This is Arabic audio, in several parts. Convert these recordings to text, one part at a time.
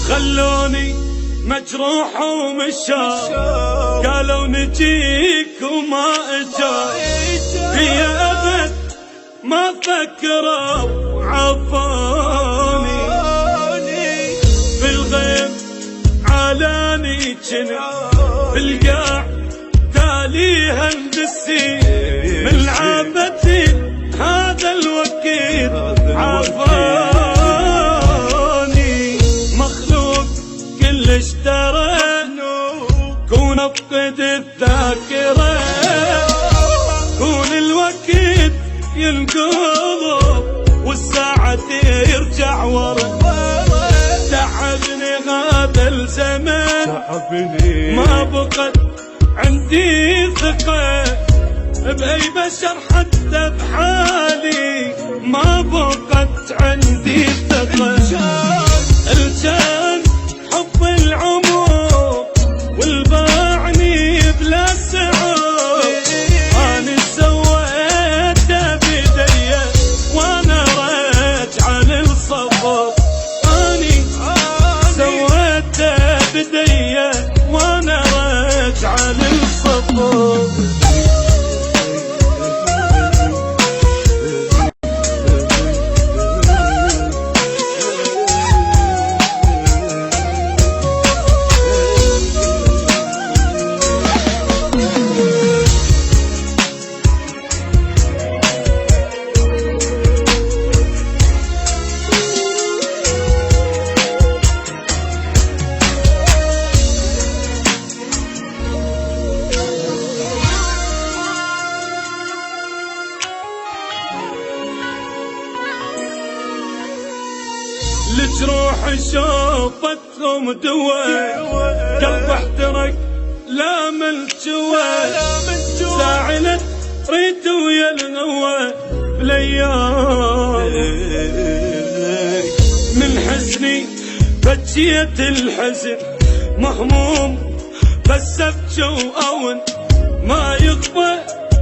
خلوني مجروح ومشى، قالوا نجيك وما اجا، في ابد ما فكروا عفاني، بالغيب علاني جنى، بالقاع تالي هندسي، من عابتي هذا الوكيل عفاني، مخلوق كلش ترى كون افقد الذاكرة، كون الوكيل ينقلب والساعة يرجع ورا، تعبني هذا الزمن ما بقت عندي ثقة بأي بشر، حتى بحالي ما بقت عندي ثقة، الجان حب العمر والباعني بلا سعر، أنا سويته بيدي وأنا راجع للصفر، أنا سويته بيدي وأنا راجع للصفر. الجروح شوفتهم دوا، قلب احترق لا من جوا، زعلت ريت ويا الهوى بالايام، من حزني بجيت الحزن مهموم، بس ابكي واون ما يخفى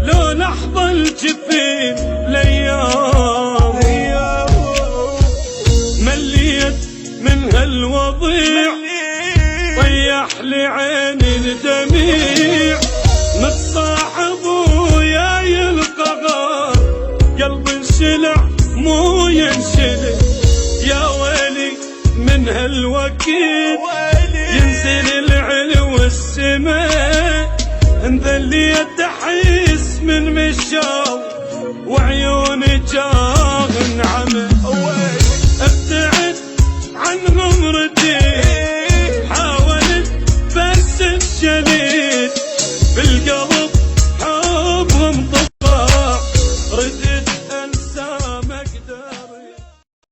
لو لحظة الجفين الايام، مليت من هالوضيع طيح لي عيني الدميع، متصاحب وياي القهر قلبي انشلع مو ينشلع، يا ويلي من هالوكيل ينزل العلو والسماء، انذليت احس من مشاو وعيوني جاغن عمى، ابتعد عن غمرتي حاولت بس الشليت بالقلب